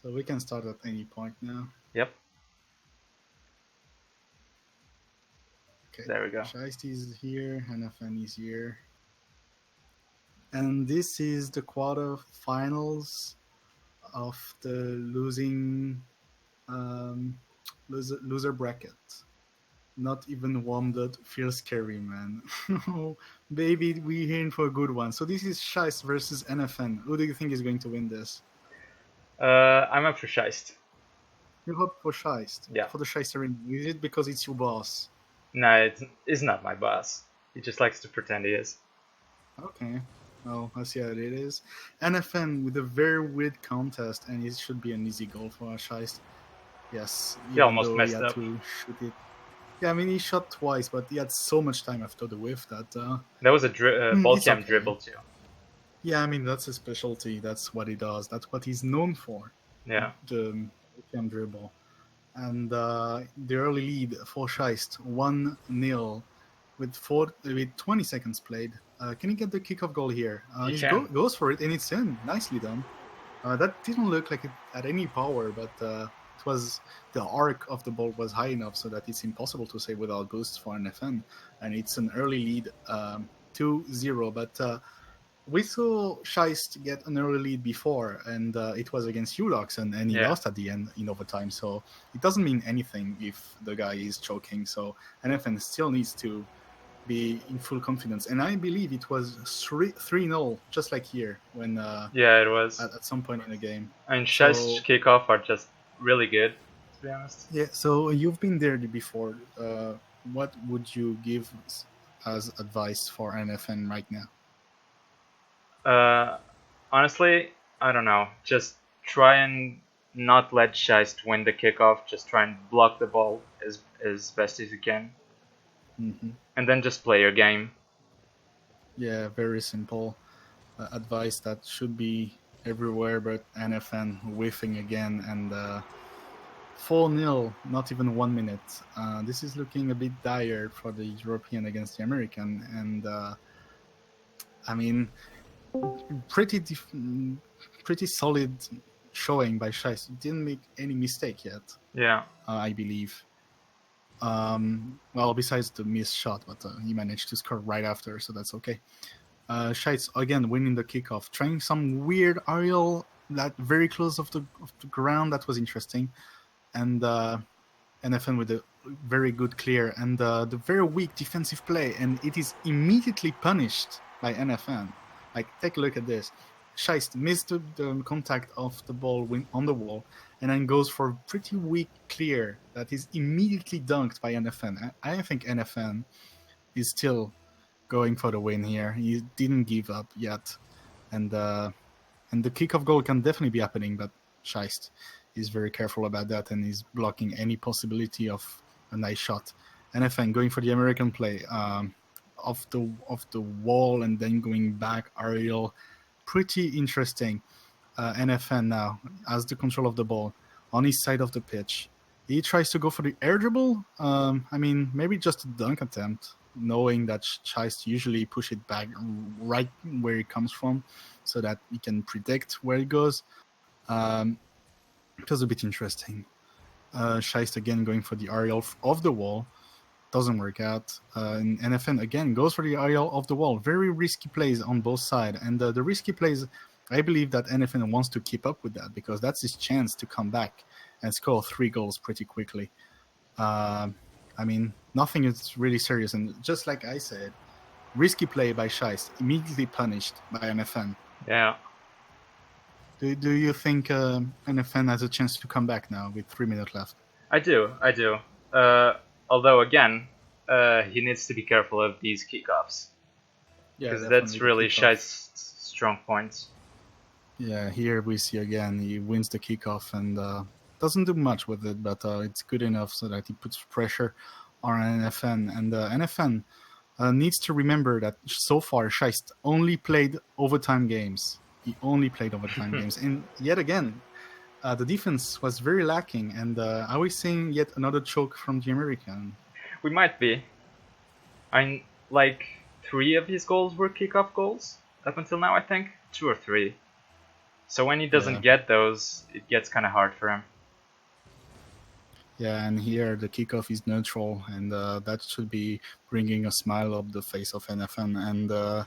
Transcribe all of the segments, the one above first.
So we can start at any point now. Yep, Okay, there we go. Scheist is here, nFn is here. And this is the quarterfinals of the um, loser bracket. Not even warmed up. Feels scary, man. Oh, baby, we're in for a good one. So this is Scheist versus nFn. Who do you think is going to win this? I'm up for Scheist. You hope for Scheist, Yeah. for the Scheist arena. Is it because it's your boss? No, it's not my boss. He just likes to pretend he is. Okay. Well, I see how it is. nFn with a very weird contest, and it should be an easy goal for Scheist. Yes, He even almost though he messed had up. to shoot it. Yeah, I mean, he shot twice, but he had so much time after the whiff that That was a ball it's cam okay. dribble too. Yeah, I mean, that's his specialty. That's what he does. That's what he's known for, Yeah. the cam dribble. And the early lead for Scheist, 1-0 with 20 seconds played. Can he get the kickoff goal here? You He can. goes for it, and it's in. Nicely done. That didn't look like it had any power, but it was the arc of the ball was high enough so that it's impossible to save without boosts for an FN, and it's an early lead, 2-0. But we saw Scheist get an early lead before, and it was against Ulox, and he Yeah. lost at the end in overtime. So it doesn't mean anything if the guy is choking. So NFN still needs to be in full confidence. And I believe it was 3-0, just like here, when Yeah, it was. at some point in the game. I mean, Scheist's So kickoff are just really good, to be honest. yeah, so you've been there before. What would you give as advice for NFN right now? Uh, honestly, I don't know. Just try and not let Scheist win the kickoff. Just try and block the ball as best as you can, Hmm. and then just play your game. Yeah, very simple advice that should be everywhere, but NFN whiffing again, and 4-0, not even 1 minute. This is looking a bit dire for the European against the American, and I mean, pretty pretty solid showing by Scheist. Didn't make any mistake yet, Yeah. I believe. Well, besides the missed shot, but he managed to score right after, so that's okay. Scheitz again winning the kickoff, trying some weird aerial that very close of the ground. That was interesting, and NFN with a very good clear and the very weak defensive play, and it is immediately punished by NFN. Like, take a look at this. Scheist missed the contact of the ball on the wall, and then goes for a pretty weak clear that is immediately dunked by NFN. I think NFN is still going for the win here. He didn't give up yet, and the kickoff goal can definitely be happening, but Scheist is very careful about that and is blocking any possibility of a nice shot. NFN going for the American play, off the wall and then going back aerial, pretty interesting. NFN now has the control of the ball on his side of the pitch. He tries to go for the air dribble. I mean, maybe just a dunk attempt, knowing that Scheist usually push it back right where it comes from, so that he can predict where it goes. It was a bit interesting. Scheist again going for the aerial of the wall. Doesn't work out. And NFN again goes for the aerial of the wall. Very risky plays on both sides. And the risky plays, I believe that NFN wants to keep up with that, because that's his chance to come back and score 3 goals pretty quickly. I mean, nothing is really serious. And just like I said, risky play by Scheist, immediately punished by NFN. Yeah. Do you think NFN has a chance to come back now with 3 minutes left? I do. I do. Although again, he needs to be careful of these kickoffs Yeah, because that's definitely the really kickoff. Scheist's strong points. Yeah, here we see again he wins the kickoff and doesn't do much with it, but it's good enough so that he puts pressure on NFN. And NFN needs to remember that so far Scheist only played overtime games. He only played overtime games, and yet again, the defense was very lacking. And are we seeing yet another choke from the American? We might be. I like 3 of his goals were kickoff goals up until now. I think 2 or 3. So when he doesn't Yeah. get those, it gets kind of hard for him. Yeah, and here the kickoff is neutral, and that should be bringing a smile up the face of nFn. And the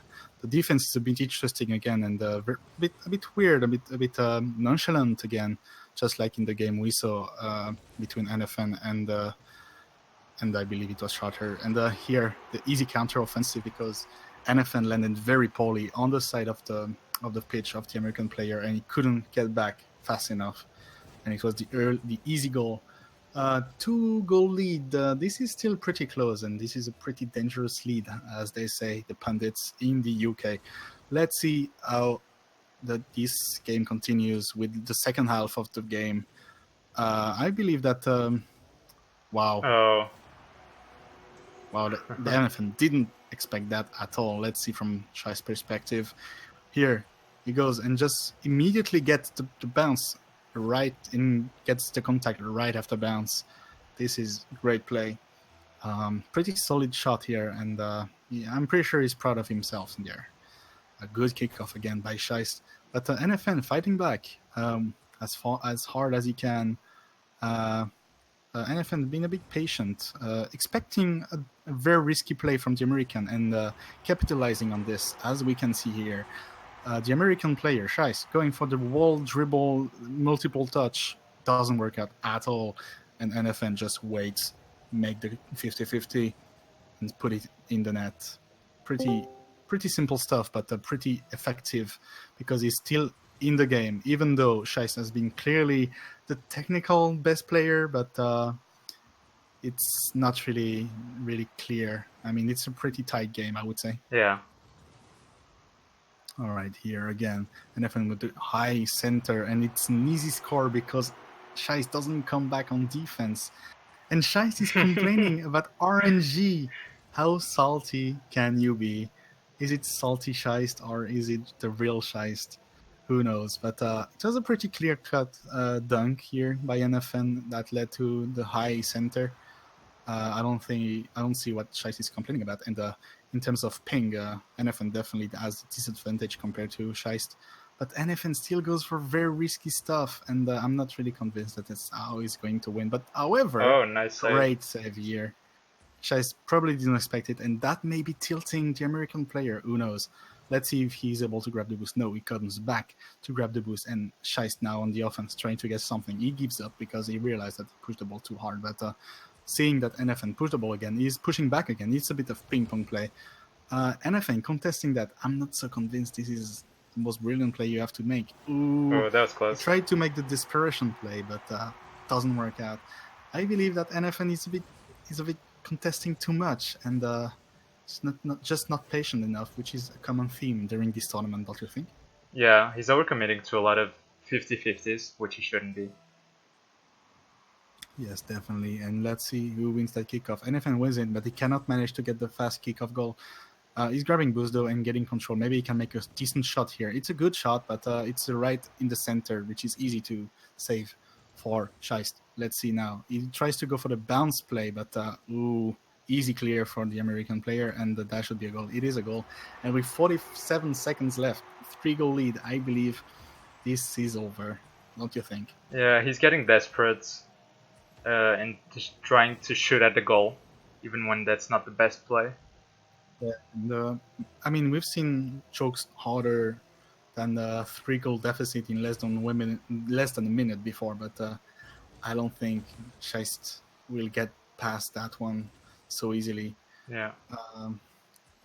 defense is a bit interesting again, and a bit weird, a bit nonchalant again, just like in the game we saw between nFn and I believe it was Charter. And here the easy counter offensive because nFn landed very poorly on the side of the pitch of the American player, and he couldn't get back fast enough, and it was the easy goal. 2-goal lead. This is still pretty close, and this is a pretty dangerous lead, as they say, the pundits in the UK. Let's see how this game continues with the second half of the game. I believe that, wow, Oh. the elephant didn't expect that at all. Let's see from Scheist's perspective. Here he goes and just immediately gets the bounce right and gets the contact right after bounce. This is great play. Pretty solid shot here, and yeah, I'm pretty sure he's proud of himself in there. A good kickoff again by Scheist, but nFn fighting back as hard as he can. nFn being a bit patient, expecting a very risky play from the American and capitalizing on this, as we can see here. The American player, Scheist, going for the wall dribble, multiple touch, doesn't work out at all. And nFn just waits, make the 50-50, and put it in the net. Pretty simple stuff, but pretty effective because he's still in the game, even though Scheist has been clearly the technical best player, but it's not really clear. I mean, it's a pretty tight game, I would say. Yeah. All right, here again, nFn with the high center, and it's an easy score because Scheist doesn't come back on defense. And Scheist is complaining about RNG. How salty can you be? Is it salty Scheist or is it the real Scheist? Who knows? But it was a pretty clear-cut dunk here by nFn that led to the high center. I don't see what Scheist is complaining about. And in terms of ping, nFn definitely has a disadvantage compared to Scheist. But nFn still goes for very risky stuff, and I'm not really convinced that that's how he's going to win. But however, Oh, nice save. Great save here. Scheist probably didn't expect it, and that may be tilting the American player. Who knows? Let's see if he's able to grab the boost. No, he comes back to grab the boost, and Scheist now on the offense trying to get something. He gives up because he realized that he pushed the ball too hard. But seeing that nFn pushed the ball again, he's pushing back again. It's a bit of ping-pong play. nFn contesting that. I'm not so convinced this is the most brilliant play you have to make. Ooh, Oh, that was close. he tried to make the desperation play, but doesn't work out. I believe that nFn is a bit contesting too much, and it's not patient enough, which is a common theme during this tournament, don't you think? Yeah, he's overcommitting to a lot of 50-50s, which he shouldn't be. Yes, definitely. And let's see who wins that kickoff. nFn wins it, but he cannot manage to get the fast kickoff goal. He's grabbing boost though and getting control. Maybe he can make a decent shot here. It's a good shot, but it's right in the center, which is easy to save for Scheist. Let's see now. He tries to go for the bounce play, but easy clear for the American player, and that should be a goal. It is a goal. And with 47 seconds left, 3-goal lead, I believe this is over. Don't you think? Yeah, he's getting desperate and trying to shoot at the goal, even when that's not the best play. Yeah, and, I mean, we've seen chokes harder than the 3-goal deficit in less than a minute before, but I don't think Scheist will get past that one so easily. Yeah.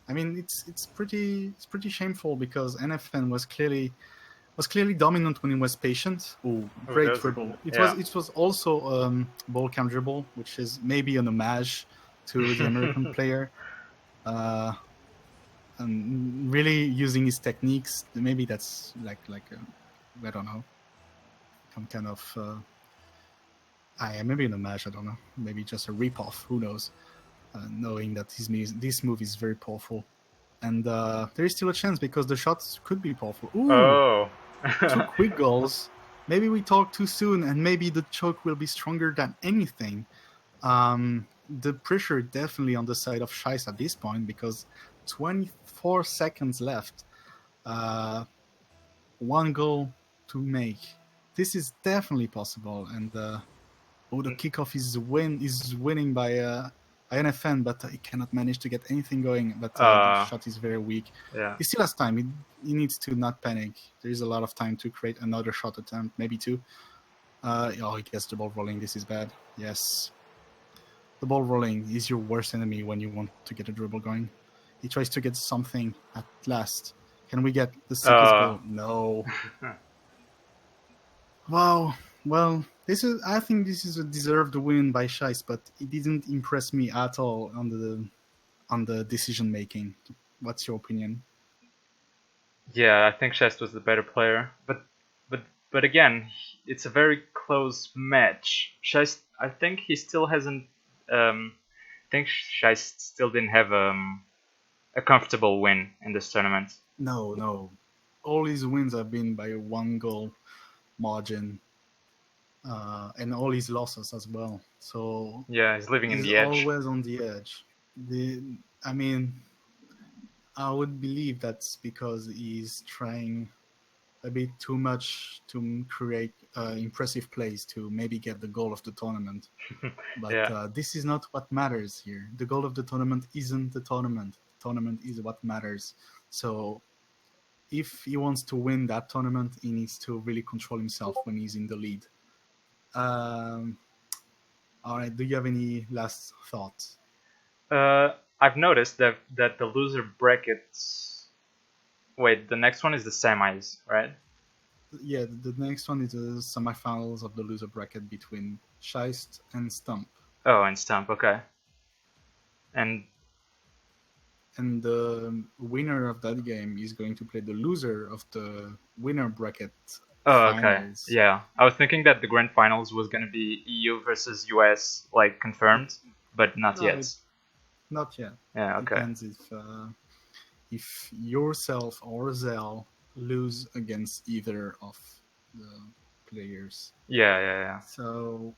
I mean, it's pretty shameful because nFn was clearly dominant when he was patient. Oh, great dribble! It was also ball count dribble, which is maybe an homage to the American player. And really using his techniques. Maybe that's like I don't know, some kind of maybe an homage. I don't know. Maybe just a ripoff. Who knows? Knowing that this move is very powerful, and there is still a chance because the shots could be powerful. Ooh, oh. 2 quick goals. Maybe we talk too soon, and maybe the choke will be stronger than anything. The pressure definitely on the side of Scheist at this point because 24 seconds left. 1 goal to make. This is definitely possible, and the kickoff is winning by nFn, but he cannot manage to get anything going. But the Uh, shot is very weak. yeah. He still has time. He needs to not panic. There is a lot of time to create another shot attempt, maybe two. Oh, he gets the ball rolling. This is bad. Yes. The ball rolling is your worst enemy when you want to get a dribble going. He tries to get something at last. Can we get the sickest Uh, goal? No. Wow. Well, I think this is a deserved win by Scheist, but it didn't impress me at all on the decision making. What's your opinion? yeah, I think Scheist was the better player, but but again, it's a very close match. Scheist, I think he still hasn't. I think Scheist still didn't have a comfortable win in this tournament. No, no. All his wins have been by a 1 goal margin, and all his losses as well. So Yeah, he's living in he's the edge. always on the edge. I mean, I would believe that's because he's trying a bit too much to create impressive plays to maybe get the goal of the tournament. But Yeah, this is not what matters here. The goal of the tournament isn't the tournament. The tournament is what matters. So if he wants to win that tournament, he needs to really control himself when he's in the lead. Um, all right. Do you have any last thoughts? I've noticed that the loser brackets. Wait, the next one is the semis, right? Yeah, the next one is the semifinals of the loser bracket between Scheist and Stump. Oh, and Stump. Okay. And And the winner of that game is going to play the loser of the winner bracket oh, okay. finals. Yeah, I was thinking that the grand finals was gonna be EU versus US, like confirmed, but not No, yet. not yet. Yeah. Okay. Depends if yourself or Zell lose against either of the players. Yeah. Yeah. So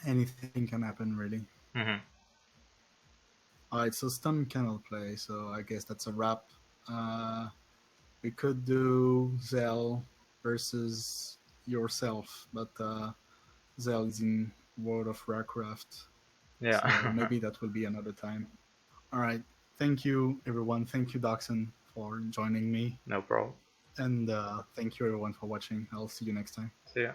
anything can happen, really. Yeah. All right, so Stum cannot play, so I guess that's a wrap. Uh, we could do Zell versus yourself, but Zell is in World of Warcraft, so Yeah. maybe that will be another time. All right, thank you, everyone. Thank you, Doxon, for joining me, No problem. and thank you, everyone, for watching. I'll see you next time. See ya.